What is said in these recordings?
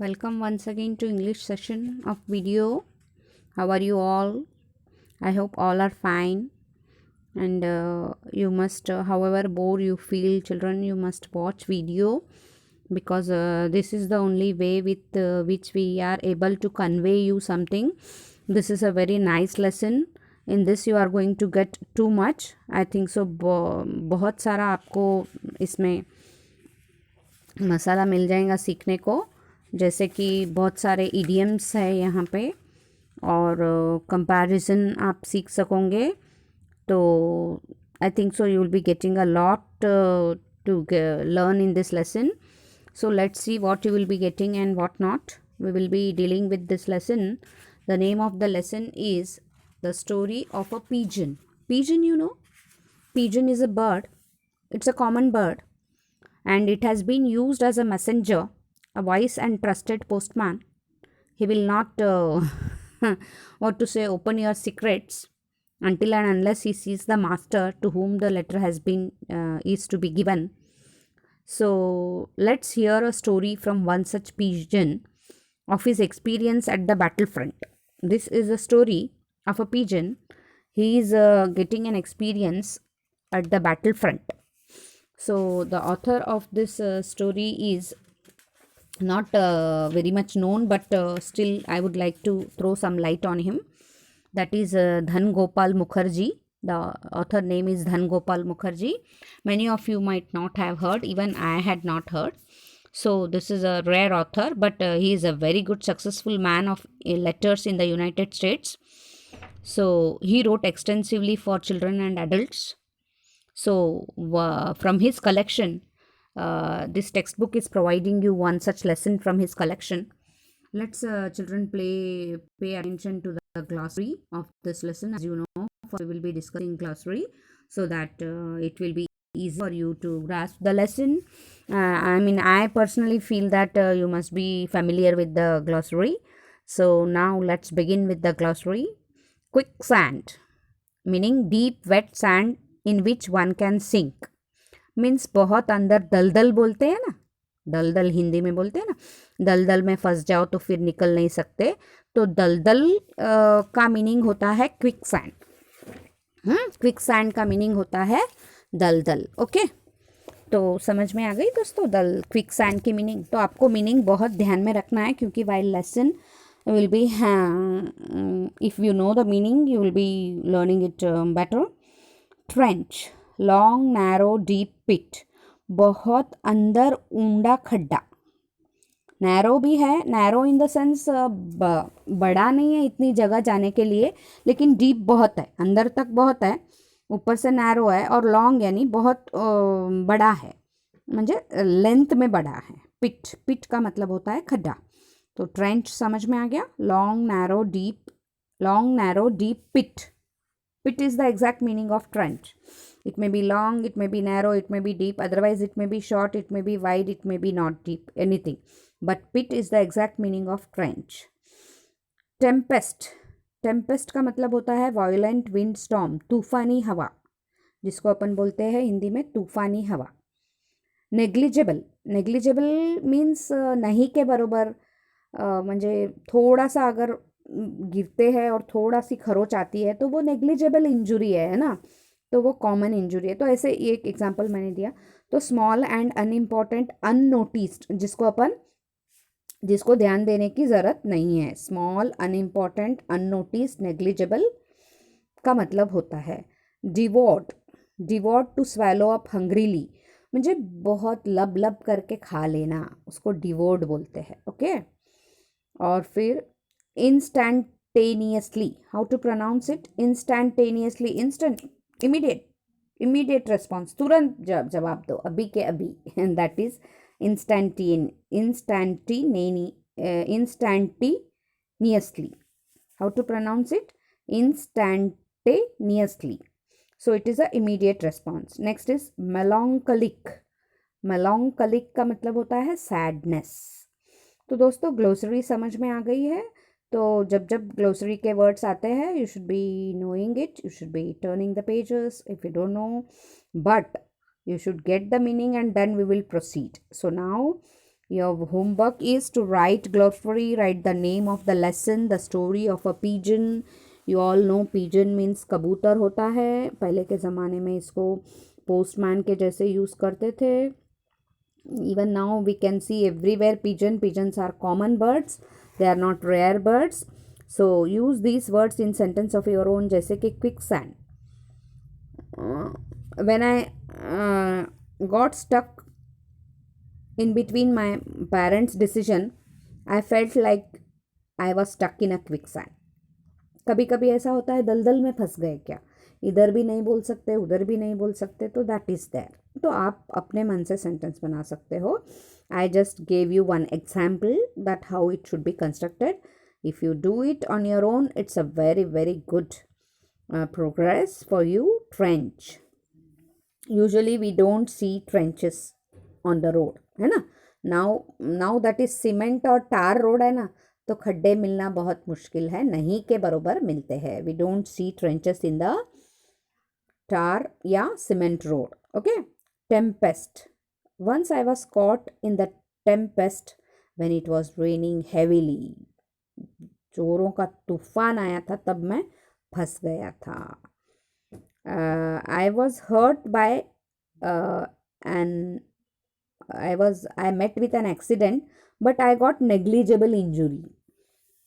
Welcome once again to English session of video. How are you all? I hope all are fine. And you must, however bored you feel, children, you must watch video because this is the only way with which we are able to convey you something. This is a very nice lesson. In this you are going to get too much. I think so. बहुत सारा आपको इसमें मसाला मिल जाएगा सीखने को, जैसे कि बहुत सारे इडियम्स है यहाँ पे और कंपैरिजन आप सीख सकोगे. तो I think so you will be getting a lot to learn in this lesson. So let's see what you will be getting and what not. We will be dealing with this lesson. The name of the lesson is The Story of a Pigeon. Pigeon, you know, pigeon is a bird. It's a common bird and it has been used as a messenger, a wise and trusted postman. He will not what to say, open your secrets until and unless he sees the master to whom the letter has been is to be given. So let's hear a story from one such pigeon of his experience at the battlefront. This is a story of a pigeon. He is getting an experience at the battlefront. So the author of this story is not very much known, but still I would like to throw some light on him. That is Dhan Gopal Mukherjee. The author name is Dhan Gopal Mukherjee. Many of you might not have heard, even I had not heard. So this is a rare author, but he is a very good successful man of letters in the United States. So he wrote extensively for children and adults. So from his collection, this textbook is providing you one such lesson from his collection. Let's children pay attention to the glossary of this lesson. As you know, we will be discussing glossary so that it will be easy for you to grasp the lesson. I personally feel that you must be familiar with the glossary. So now let's begin with the glossary. Quicksand, meaning deep wet sand in which one can sink. Means बहुत अंदर दलदल बोलते हैं ना, दलदल हिंदी में बोलते हैं ना, दलदल में फंस जाओ तो फिर निकल नहीं सकते. तो दलदल का मीनिंग होता है क्विक सैंड. क्विक सैंड का मीनिंग होता है दलदल. ओके, तो समझ में आ गई दोस्तों क्विक सैंड की मीनिंग. तो आपको मीनिंग बहुत ध्यान में रखना है क्योंकि while lesson will be, if you know the meaning you will be learning it better. Trench, long narrow deep pit, बहुत अंदर ऊंडा खड्डा. नैरो भी है, नैरो इन द सेंस बड़ा नहीं है इतनी जगह जाने के लिए, लेकिन डीप बहुत है, अंदर तक बहुत है, ऊपर से नैरो है. और लॉन्ग यानी बहुत बड़ा है, म्हणजे लेंथ में बड़ा है. पिट, पिट का मतलब होता है खड्डा. तो ट्रेंच समझ में आ गया. Long narrow deep pit. Pit is the exact meaning of trench. It may be long, it may be narrow, it may be deep, otherwise it may be short, it may be wide, it may be not deep, anything. But pit is the exact meaning of trench. Tempest. Tempest का मतलब होता है violent wind storm, तूफानी हवा, जिसको अपन बोलते हैं हिंदी में तूफानी हवा. Negligible. Negligible means नहीं के बरोबर, म्हणजे थोड़ा सा अगर गिरते हैं और थोड़ा सी खरोच आती है तो वो नेग्लिजिबल इंजुरी है ना, तो वो कॉमन इंजुरी है. तो ऐसे एक एग्जांपल मैंने दिया. तो स्मॉल एंड अनइम्पॉर्टेंट, अननोटिस्ड, जिसको ध्यान देने की ज़रूरत नहीं है. स्मॉल, अनइम्पॉर्टेंट, अननोटिस्ड, नेग्लिजिबल का मतलब होता है. डिवोर्ड टू स्वैलो अप हंग्रीली, म्हणजे बहुत लब लब करके खा लेना, उसको डिवोर्ड बोलते हैं. ओके, और फिर instantaneously, how to pronounce it? Instantaneously, instant, immediate response, तुरंत जवाब दो, अभी के अभी. and that is instantaneously. How to pronounce it? Instantaneously. So it is a immediate response. Next is melancholic. melancholic का मतलब होता है sadness. तो दोस्तों ग्लोसरी समझ में आ गई है. तो जब जब ग्लोसरी के वर्ड्स आते हैं you should be knowing it, you should be turning the pages if you don't know, but you should get the meaning and then we will proceed. So now Your homework is to write glossary, write the name of the lesson, the story of a pigeon. You all know pigeon means कबूतर होता है. पहले के ज़माने में इसको postman के जैसे यूज़ करते थे. Even now we can see everywhere pigeon. Pigeons are common birds. They are not rare birds. So use these words in sentence of your own. जैसे कि quicksand. When I got stuck in between my parents' decision, I felt like I was stuck in a quicksand. कभी कभी ऐसा होता है दलदल में फंस गए क्या, इधर भी नहीं बोल सकते उधर भी नहीं बोल सकते, तो दैट इज़ देयर. तो आप अपने मन से सेंटेंस बना सकते हो. I just gave you one example that how it should be constructed. If you do it on your own, it's a very very good progress for you. Trench, usually we don't see trenches on the road, है ना. Now that is cement और टार road है ना, तो खड्डे मिलना बहुत मुश्किल है, नहीं के बरोबर मिलते हैं. We don't see trenches in the tar या cement road. Okay. Tempest. Once I was caught in the tempest when it was raining heavily. जोरों का तूफान आया था तब मैं फंस गया था. I was hurt by an I met with an accident but I got negligible injury.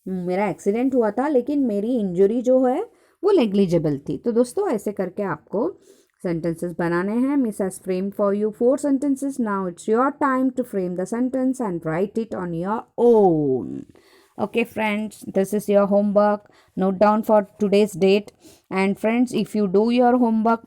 मेरा एक्सीडेंट हुआ था लेकिन मेरी इंजरी जो है वो नेग्लिजिबल थी. तो दोस्तों ऐसे करके आपको सेंटेंसेस बनाने हैं. Miss has frame for you 4 sentences. Now it's your time to frame the sentence and write it on your own. Okay friends, this is your homework. Note down for today's date. And friends, if you do your homework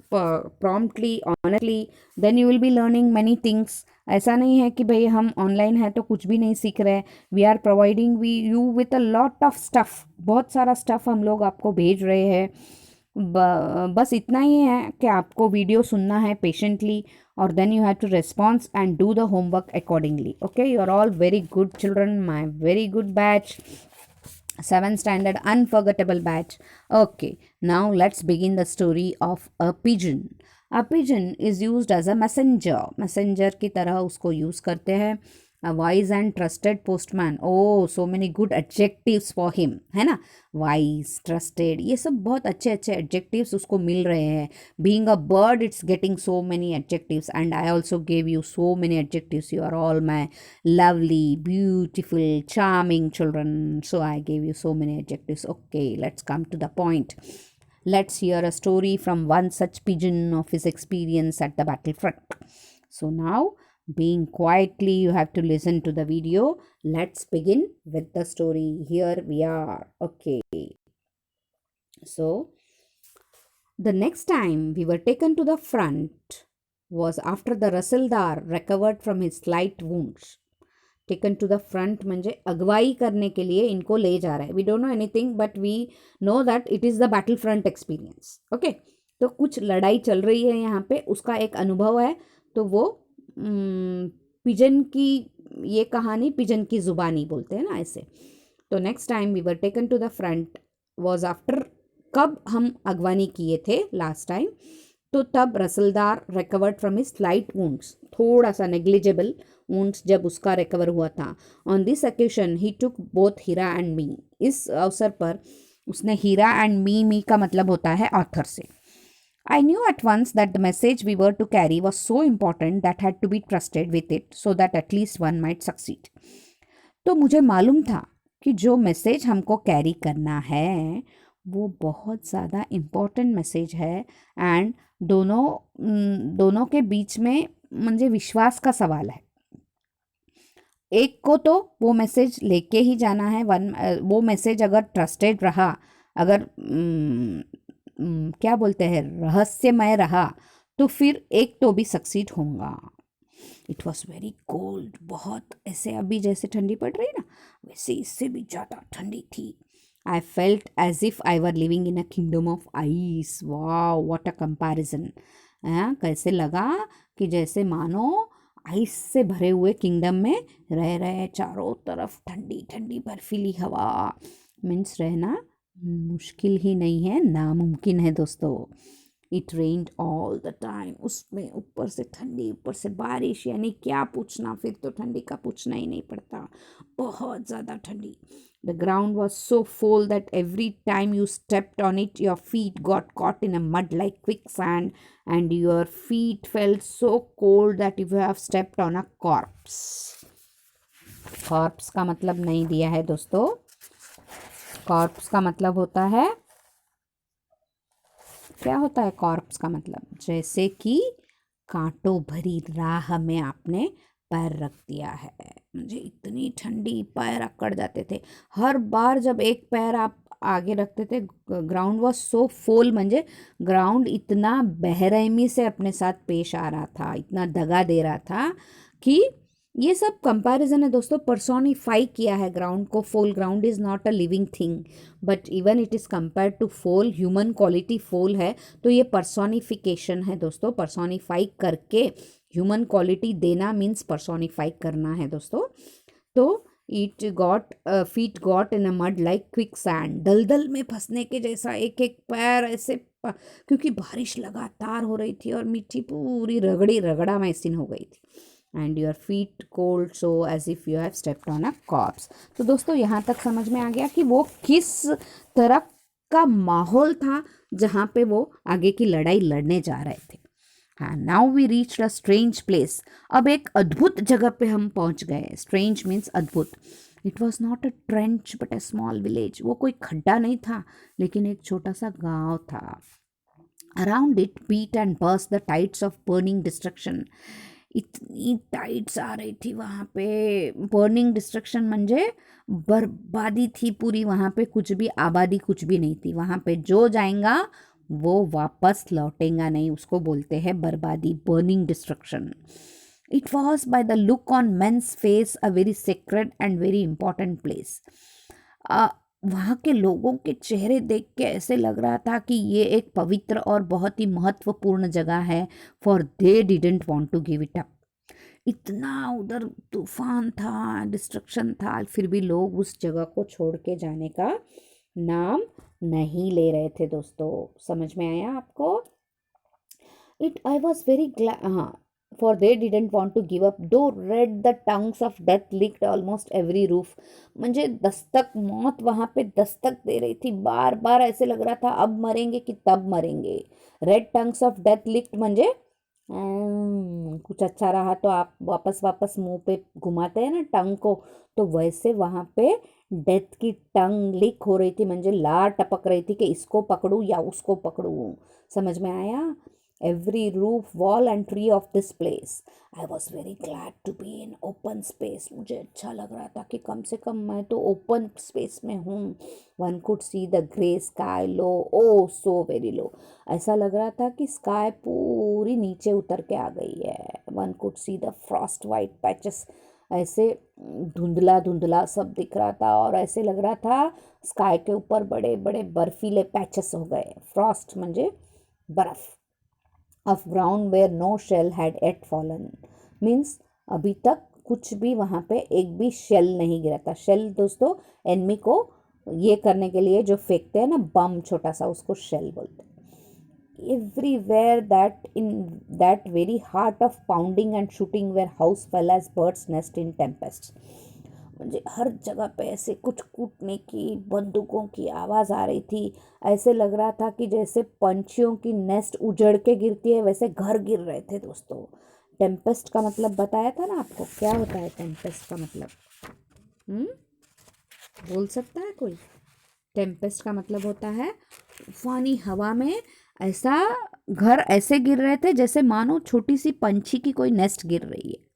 promptly, honestly, then you will be learning many things. ऐसा नहीं है कि भाई हम online है तो कुछ भी नहीं सीख रहे. We are providing you with a lot of stuff. बहुत सारा स्टफ़ हम लोग आपको भेज रहे हैं. बस इतना ही है कि आपको वीडियो सुनना है पेशेंटली, और then you have to respond and do the homework accordingly. Okay, you are all very good children, my very good batch, 7th standard unforgettable batch. Okay, now let's begin the story of a pigeon. A pigeon is used as a messenger की तरह उसको use करते हैं. A wise and trusted postman. Oh, so many good adjectives for him, है ना. Wise, trusted, ये सब बहुत अच्छे अच्छे adjectives उसको मिल रहे हैं. Being a bird, it's getting so many adjectives, and I also gave you so many adjectives. You are all my lovely, beautiful, charming children. So I gave you so many adjectives. Okay, let's come to the point. Let's hear a story from one such pigeon of his experience at the battlefront. So now, being quietly, you have to listen to the video. Let's begin with the story. Here we are. Okay. So, the next time we were taken to the front was after the Rasildar recovered from his slight wounds. Taken to the front म्हणजे अगवाई करने के लिए इनको ले जा रहा है. We don't know anything but we know that it is the battlefront experience. Okay. तो कुछ लड़ाई चल रही है यहाँ पे, उसका एक अनुभव है. तो वो पिजन की ये कहानी पिजन की ज़ुबानी बोलते हैं ना ऐसे. तो next time we were taken to the front was after, कब हम अगवानी किए थे लास्ट टाइम, तो तब risaldar recovered from his slight wounds, थोड़ा सा नेग्लिजिबल वुंड्स जब उसका रिकवर हुआ था. On this occasion he took both Hira and me. इस अवसर पर उसने हीरा एंड मी का मतलब होता है ऑथर से. I knew at once that the message we were to carry was so important that had to be trusted with it so that at least one might succeed. तो मुझे मालूम था कि जो मैसेज हमको कैरी करना है वो बहुत ज़्यादा इम्पोर्टेंट मैसेज है, एंड दोनों के बीच में मुझे विश्वास का सवाल है. एक को तो वो मैसेज लेके ही जाना है. वो मैसेज अगर ट्रस्टेड रहा, अगर क्या बोलते हैं रहस्यमय रहा, तो फिर एक तो भी सक्सीड होगा. It was very cold. बहुत ऐसे अभी जैसे ठंडी पड़ रही ना, वैसे इससे भी ज़्यादा ठंडी थी. I felt as if I were living in a kingdom of ice. Wow, what a comparison. कैसे लगा कि जैसे मानो आइस से भरे हुए किंगडम में रह रहे, चारों तरफ ठंडी ठंडी बर्फीली हवा. मीन्स रहना मुश्किल ही नहीं है, नामुमकिन है दोस्तों. It rained all the time, उसमें ऊपर से ठंडी ऊपर से बारिश, यानी क्या पूछना, फिर तो ठंडी का पूछना ही नहीं पड़ता, बहुत ज़्यादा ठंडी. The ground was so full that every time you stepped on it, your feet got caught in a mud like quicksand, and your feet felt so cold that you have stepped on a corpse. Corpse का मतलब नहीं दिया है दोस्तों. Corpse का मतलब होता है, क्या होता है कॉर्प्स का मतलब? जैसे कि कांटों भरी राह में आपने पैर रख दिया है. मुझे इतनी ठंडी, पैर अकड़ जाते थे हर बार जब एक पैर आप आगे रखते थे. ग्राउंड वॉज सो फुल, म्हणजे ग्राउंड इतना बेरहमी से अपने साथ पेश आ रहा था, इतना दगा दे रहा था कि ये सब कंपैरिजन है दोस्तों. पर्सोनिफाई किया है ग्राउंड को. Foal, ground is not a living thing but even it is compared to foal, human quality foal है. तो ये पर्सोनिफिकेशन है दोस्तों. पर्सोनिफाई करके ह्यूमन क्वालिटी देना मीन्स पर्सोनिफाई करना है दोस्तों. तो it got feet got in a mud like quicksand, दलदल में फंसने के जैसा एक एक पैर ऐसे क्योंकि बारिश लगातार हो रही थी और मिट्टी पूरी रगड़ी रगड़ा मैसिन हो गई थी. And your feet cold so as if you have stepped on a corpse. तो दोस्तों यहाँ तक समझ में आ गया कि वो किस तरह का माहौल था जहाँ पे वो आगे की लड़ाई लड़ने जा रहे थे. हाँ, now we reach a strange place. अब एक अद्भुत जगह पे हम पहुँच गए. स्ट्रेंज मीन्स अद्भुत. It was not a trench but a small village. वो कोई खड्डा नहीं था लेकिन एक छोटा सा गाँव था. Around it beat and burst the tides of burning destruction. इतनी टाइड्स आ रही थी वहाँ पे. बर्निंग डिस्ट्रक्शन म्हणजे बर्बादी थी पूरी वहाँ पे. कुछ भी आबादी कुछ भी नहीं थी वहाँ पे. जो जाएगा वो वापस लौटेगा नहीं, उसको बोलते हैं बर्बादी, burning destruction. It was by the look on men's face a very sacred and very important place. वहाँ के लोगों के चेहरे देख के ऐसे लग रहा था कि ये एक पवित्र और बहुत ही महत्वपूर्ण जगह है. For they didn't want to give it up. इतना उधर तूफान था, डिस्ट्रक्शन था, फिर भी लोग उस जगह को छोड़ के जाने का नाम नहीं ले रहे थे दोस्तों. समझ में आया आपको? It I was very glad. हाँ, for they didn't want to give up, though read the tongues of death licked almost every roof. म्हणजे दस्तक, मौत वहाँ पे दस्तक दे रही थी बार बार. ऐसे लग रहा था अब मरेंगे कि तब मरेंगे. Red tongues of death licked म्हणजे कुछ अच्छा रहा तो आप वापस वापस मुंह पे घुमाते हैं ना टंग को, तो वैसे वहाँ पे डेथ की टंग लिक हो रही थी. म्हणजे लार टपक रही थी कि इसको पकड़ूं या उसको पकड़ूं. समझ में आया? Every roof, wall and tree of this place. I was very glad to be in open space. मुझे अच्छा लग रहा था कि कम से कम मैं तो ओपन स्पेस में हूँ. One could see the grey sky low, oh so very low. ऐसा लग रहा था कि स्काई पूरी नीचे उतर के आ गई है. One could see the frost white patches. ऐसे धुंधला धुंधला सब दिख रहा था और ऐसे लग रहा था स्काई के ऊपर बड़े बड़े बर्फीले पैचेस हो गए. फ्रॉस्ट म्हणजे बर्फ. of ground where no shell had yet fallen. Means अभी तक कुछ भी वहाँ पे एक भी शेल नहीं गिरा था. शेल दोस्तों एनमी को ये करने के लिए जो फेंकते हैं ना बम छोटा सा, उसको शेल बोलते हैं. Everywhere that in that very heart of pounding and shooting where house fell as birds nest in tempests. मुझे हर जगह पे ऐसे कुछ कूटने की, बंदूकों की आवाज़ आ रही थी. ऐसे लग रहा था कि जैसे पंछियों की नेस्ट उजड़ के गिरती है वैसे घर गिर रहे थे दोस्तों. टेम्पेस्ट का मतलब बताया था ना आपको. क्या होता है टेम्पेस्ट का मतलब? बोल सकता है कोई? टेम्पेस्ट का मतलब होता है तूफानी हवा में ऐसा घर ऐसे गिर रहे थे जैसे मानो छोटी सी पंछी की कोई नेस्ट गिर रही है.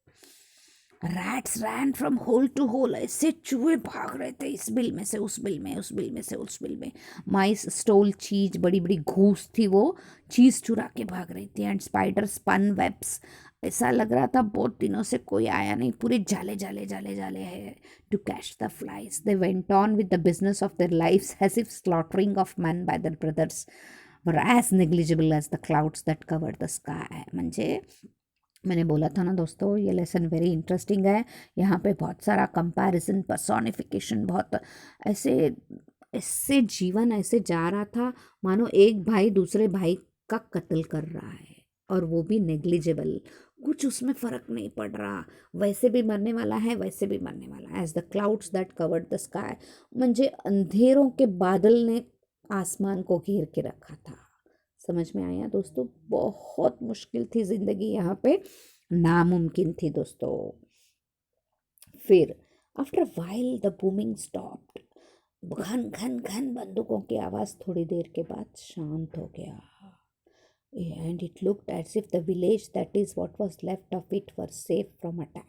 Rats ran from hole to hole. ऐसे चूहे भाग रहे थे इस बिल में से उस बिल में, उस बिल में से उस बिल में. माइस स्टोल चीज, बड़ी बड़ी घूस थी वो चीज़ चुरा के भाग रही थी. And spider spun webs. ऐसा लग रहा था बहुत दिनों से कोई आया नहीं, पूरे जाले जाले जाले जाले है to catch the flies. They went on with the business of their lives as if slaughtering of man by their brothers were as negligible as the clouds that covered the sky. म्हणजे मैंने बोला था ना दोस्तों ये lesson very interesting है. यहाँ पे बहुत सारा कंपैरिजन, पर्सोनिफिकेशन, बहुत ऐसे ऐसे जीवन ऐसे जा रहा था मानो एक भाई दूसरे भाई का कत्ल कर रहा है, और वो भी नेग्लिजिबल, कुछ उसमें फ़र्क नहीं पड़ रहा, वैसे भी मरने वाला है, वैसे भी मरने वाला है। As the clouds that covered the sky, म्हणजे अंधेरों के बादल ने आसमान को घेर के रखा था। समझ में आया दोस्तों? बहुत मुश्किल थी ज़िंदगी यहाँ पे, नामुमकिन थी दोस्तों। फिर after while the booming stopped, घन घन घन बंदूकों की आवाज़ थोड़ी देर के बाद शांत हो गया। And it looked as if the village, that is what was left of it, were safe from attack.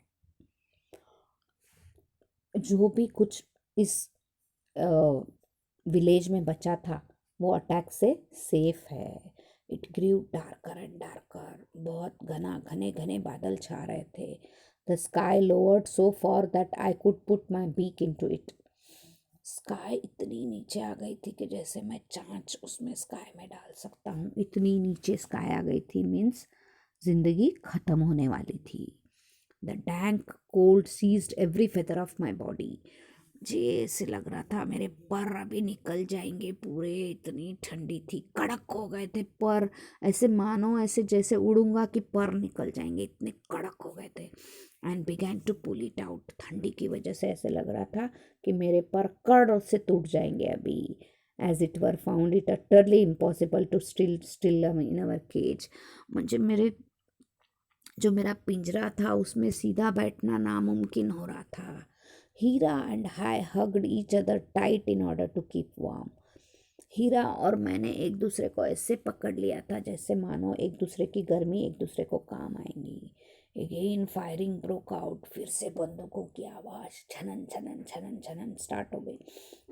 जो भी कुछ इस विलेज में बचा था वो अटैक से सेफ है। It grew darker and darker, बहुत घना घने घने बादल छा रहे थे। The sky lowered so far that I could put my beak into it, sky इतनी नीचे आ गई थी कि जैसे मैं चाँच उसमें स्काई में डाल सकता हूँ, इतनी नीचे स्काई आ गई थी। मीन्स जिंदगी ख़त्म होने वाली थी। The dank cold seized every feather of my body, जैसे लग रहा था मेरे पर अभी निकल जाएंगे पूरे, इतनी ठंडी थी, कड़क हो गए थे पर, ऐसे मानो ऐसे जैसे उड़ूंगा कि पर निकल जाएंगे, इतने कड़क हो गए थे। And began to pull it out, ठंडी की वजह से ऐसे लग रहा था कि मेरे पर कड़ से टूट जाएंगे अभी। As it were found it utterly impossible to still in our cage, म्हणजे जो मेरा पिंजरा था उसमें सीधा बैठना नामुमकिन हो रहा था। Hira and I hugged each other tight in order to keep warm, Hira और मैंने एक दूसरे को ऐसे पकड़ लिया था जैसे मानो एक दूसरे की गर्मी एक दूसरे को काम आएंगी। अगेन फायरिंग ब्रोक आउट, फिर से बंदूकों की आवाज़ छनन छनन छनन छनन स्टार्ट हो गई।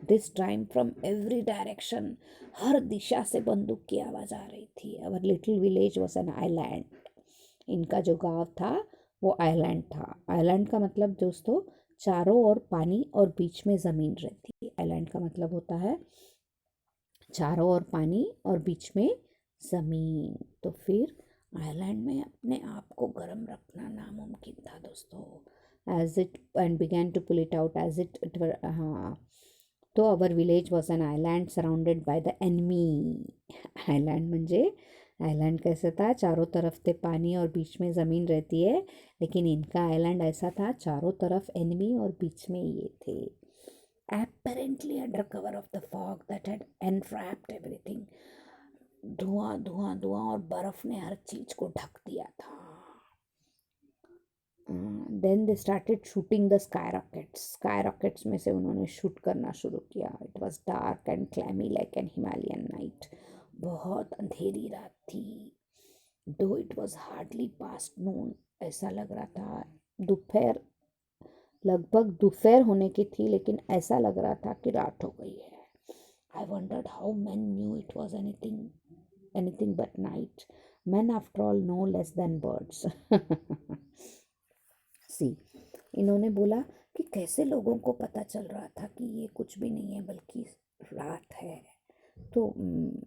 This time from every direction, हर दिशा से बंदूक की आवाज़ आ रही थी। Our little village was an island, इनका जो गांव था वो आइलैंड था। आइलैंड का मतलब दोस्तों चारों ओर पानी और बीच में ज़मीन रहती है। आइलैंड का मतलब होता है चारों ओर पानी और बीच में ज़मीन। तो फिर आइलैंड में अपने आप को गर्म रखना नामुमकिन था दोस्तों। As it and began to pull it out as it हाँ, तो our village was an island surrounded by the enemy. Island म्हणजे आइलैंड कैसे था, चारों तरफ से पानी और बीच में ज़मीन रहती है, लेकिन इनका आइलैंड ऐसा था चारों तरफ एनिमी और बीच में ये थे। apparently under cover of the fog that had enwrapped everything, धुआं धुआं धुआं और बर्फ ने हर चीज को ढक दिया था। Then they started shooting the sky rockets में से उन्होंने शूट करना शुरू किया। It was dark and clammy like an Himalayan night, बहुत अंधेरी रात थी। Though it was hardly past noon, ऐसा लग रहा था दोपहर, लगभग दोपहर होने की थी, लेकिन ऐसा लग रहा था कि रात हो गई है। I wondered how man knew it was anything but night, man after all no less than birds. See, इन्होंने बोला कि कैसे लोगों को पता चल रहा था कि ये कुछ भी नहीं है बल्कि रात है। तो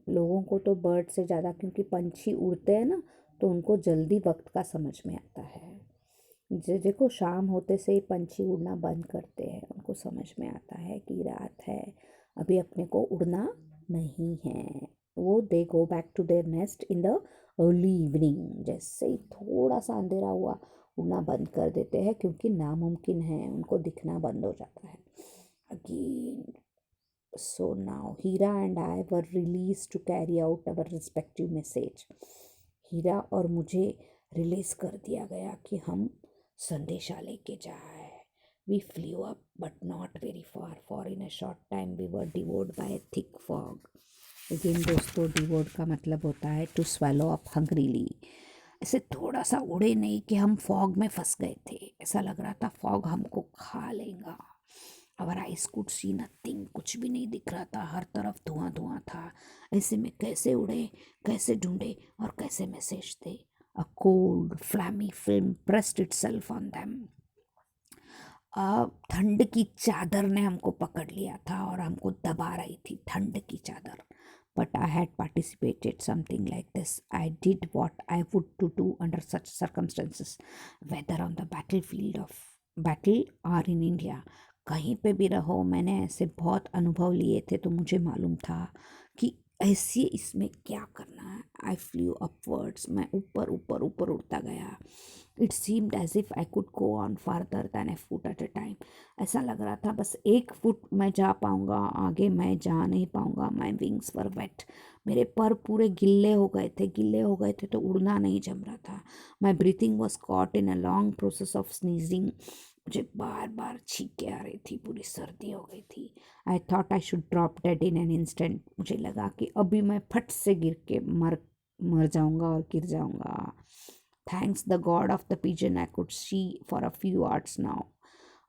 लोगों को तो बर्ड से ज़्यादा, क्योंकि पंछी उड़ते हैं ना, तो उनको जल्दी वक्त का समझ में आता है। देखो शाम होते से ही पंछी उड़ना बंद करते हैं, उनको समझ में आता है कि रात है, अभी अपने को उड़ना नहीं है। वो they go back to their nest in the early evening, जैसे ही थोड़ा सा अंधेरा हुआ उड़ना बंद कर देते हैं, क्योंकि नामुमकिन है, उनको दिखना बंद हो जाता है। Again so now Hira and I were release to carry out our respective message, Hira और मुझे रिलीज कर दिया गया कि हम संदेशा लेके जाए। We flew up but not very far, for in a short time we were devoured by a thick fog. Again दोस्तों, डिवोर्ड का मतलब होता है टू स्वेलो अप हंग्रीली। ऐसे थोड़ा सा उड़े नहीं कि हम फॉग में फंस गए थे, ऐसा लग रहा था फॉग हमको खा लेगा। अवर आइज कुड सी नथिंग, कुछ भी नहीं दिख रहा था, हर तरफ धुआं धुआं था। ऐसे में कैसे उड़े, कैसे ढूंढे और कैसे message they. A cold, flammy film pressed itself on them. ठंड की चादर ने हमको पकड़ लिया था और हमको दबा रही थी ठंड की चादर। But I had participated something like this. I did what I would to do under such circumstances, whether on the battlefield of battle or in India. कहीं पे भी रहो, मैंने ऐसे बहुत अनुभव लिए थे, तो मुझे मालूम था कि ऐसे इसमें क्या करना है। आई फ्लू अपवर्ड्स, मैं ऊपर ऊपर ऊपर उड़ता गया। It seemed as if I could go on farther than a foot at a time. ऐसा लग रहा था बस एक फुट मैं जा पाऊंगा, आगे मैं जा नहीं पाऊंगा। माई विंग्स वर वेट, मेरे पर पूरे गिल्ले हो गए थे, गिल्ले हो गए थे तो उड़ना नहीं जम रहा था। My breathing was caught in a long process of sneezing, मुझे बार बार छींके आ रही थी, पूरी सर्दी हो गई थी। I thought I should drop dead in an instant, मुझे लगा कि अभी मैं फट से गिर के मर मर जाऊंगा और गिर जाऊंगा। Thanks the God of the pigeon I could see for a few hours now.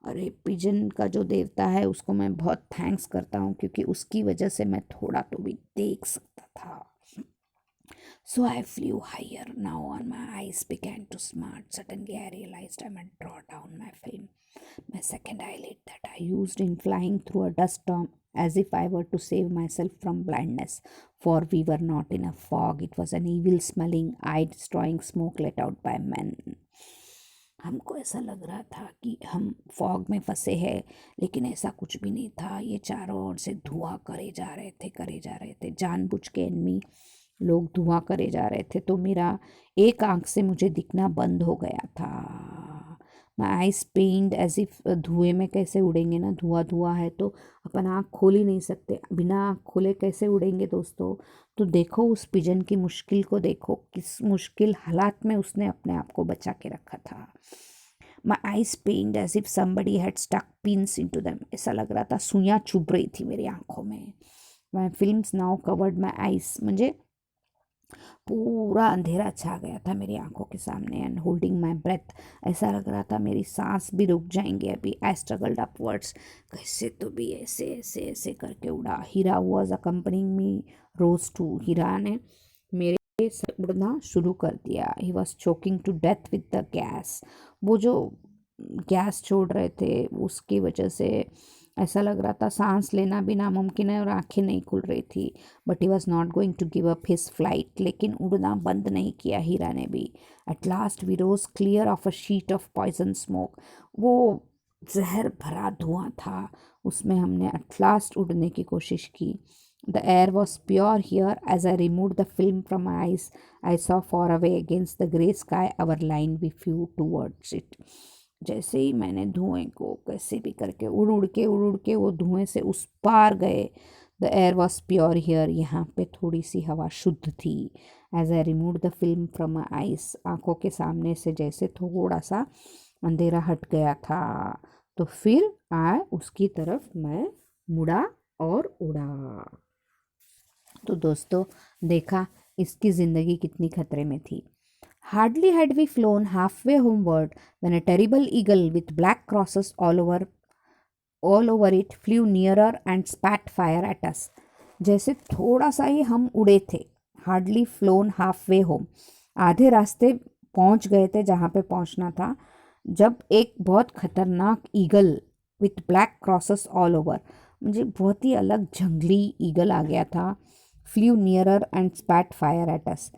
अरे पिजन का जो देवता है उसको मैं बहुत थैंक्स करता हूँ, क्योंकि उसकी वजह से मैं थोड़ा तो भी देख सकता था। So I flew higher. Now on my eyes began to smart. Suddenly I realized I might draw down my film. My second eyelid that I used in flying through a dust storm, as if I were to save myself from blindness. For we were not in a fog. It was an evil smelling, eye destroying smoke let out by men. हमको ऐसा लग रहा था कि हम fog में फंसे हैं, लेकिन ऐसा कुछ भी नहीं था। ये चारों ओर से धुआं करे जा रहे थे जानबूझ के। एनमी लोग धुआं करे जा रहे थे, तो मेरा एक आंख से मुझे दिखना बंद हो गया था। My eyes pained as if, धुएं में कैसे उड़ेंगे ना, धुआं धुआं है तो अपन आँख खोल ही नहीं सकते, बिना आँख खोले कैसे उड़ेंगे दोस्तों। तो देखो उस पिजन की मुश्किल को, देखो किस मुश्किल हालात में उसने अपने आप को बचा के रखा था। My eyes pained as if somebody had stuck pins into them, ऐसा लग रहा था सुइयां चुभ रही थी मेरी आंखों में। My films now covered my eyes, मुझे पूरा अंधेरा छा गया था मेरी आंखों के सामने। एंड होल्डिंग माई ब्रेथ, ऐसा लग रहा था मेरी सांस भी रुक जाएंगे अभी। आई स्ट्रगल्ड अपवर्ड्स, कैसे तो भी ऐसे ऐसे ऐसे करके उड़ा। Hira was accompanying me rose too, Hira ने मेरे से उड़ना शुरू कर दिया। He was choking to death with the gas, वो जो गैस छोड़ रहे थे उसकी वजह से ऐसा लग रहा था सांस लेना भी नामुमकिन है और आंखें नहीं खुल रही थी। But he was not going to give up his flight, लेकिन उड़ना बंद नहीं किया हीरा ने भी। At last we rose clear of a sheet of poison smoke, वो जहर भरा धुआं था, उसमें हमने एट लास्ट उड़ने की कोशिश की। The air was pure here as I remove the film from my eyes. I saw far away against the grey sky our line we flew towards it. जैसे ही मैंने धुएं को कैसे भी करके उड़ उड़ के वो धुएं से उस पार गए। The air was pure here, यहाँ पे थोड़ी सी हवा शुद्ध थी। As I remove the film from my eyes, आंखों के सामने से जैसे थोड़ा सा अंधेरा हट गया था, तो फिर उसकी तरफ मैं मुड़ा और उड़ा। तो दोस्तों देखा इसकी ज़िंदगी कितनी खतरे में थी। Hardly had we flown halfway homeward when a terrible eagle with black crosses all over it flew nearer and spat fire at us. जैसे थोड़ा सा ही हम उड़े थे, hardly phloem half way home, आधे रास्ते पहुंच गए थे जहाँ पे पहुंचना था, जब एक बहुत खतरनाक eagle with black crosses all over, मुझे बहुत ही अलग जंगली ईगल आ गया था। Flew nearer and spat fire at us,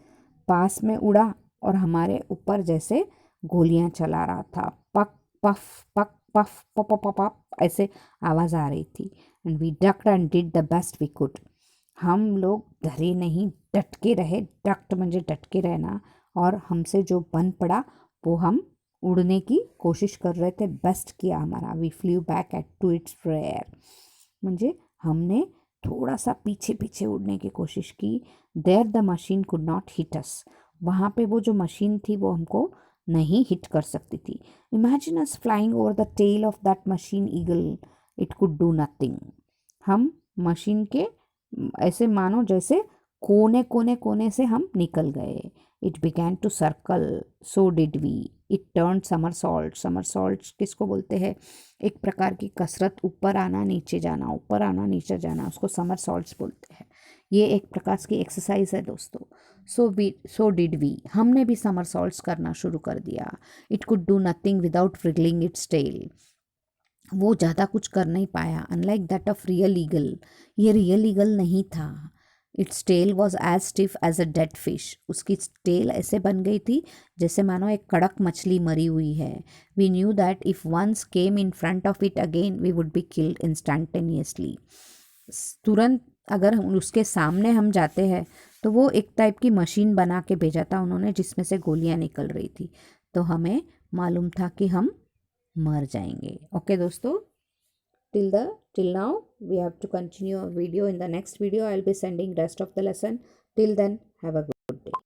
पास में उड़ा और हमारे ऊपर जैसे गोलियां चला रहा था। पक पफ पक पफ पप पप पप ऐसे आवाज़ आ रही थी। And we ducked and did the best we could, हम लोग डरे नहीं, डट के रहे। डक्ट म्हणजे डट के रहना, और हमसे जो बन पड़ा वो हम उड़ने की कोशिश कर रहे थे। बेस्ट किया हमारा। We flew back at to its rear, म्हणजे हमने थोड़ा सा पीछे पीछे उड़ने की कोशिश की। There the machine could not hit us, वहाँ पे वो जो मशीन थी वो हमको नहीं हिट कर सकती थी। Imagine us flying over the tail of that machine eagle, it could do nothing. हम मशीन के ऐसे मानो जैसे कोने कोने कोने से हम निकल गए। It began to circle, so did we. It turn somersault, somersault किसको बोलते हैं, एक प्रकार की कसरत, ऊपर आना नीचे जाना, ऊपर आना नीचे जाना, उसको समरसॉल्ट्स बोलते हैं। ये एक प्रकार की एक्सरसाइज है दोस्तों। सो डिड वी, हमने भी समरसॉल्ट्स करना शुरू कर दिया। It could do nothing without wriggling its tail, वो ज़्यादा कुछ कर नहीं पाया। Unlike that of real eagle, ये रियल ईगल नहीं था। Its tail was as stiff as a dead fish, उसकी टेल ऐसे बन गई थी जैसे मानो एक कड़क मछली मरी हुई है। We knew that if once came in front of it again we would be killed instantaneously, तुरंत अगर हम उसके सामने हम जाते हैं तो वो एक टाइप की मशीन बना के भेजा था उन्होंने जिसमें से गोलियां निकल रही थी, तो हमें मालूम था कि हम मर जाएंगे। ओके दोस्तों, till now we have to continue our video. In the next video I will be sending rest of the lesson. Till then, have a good day.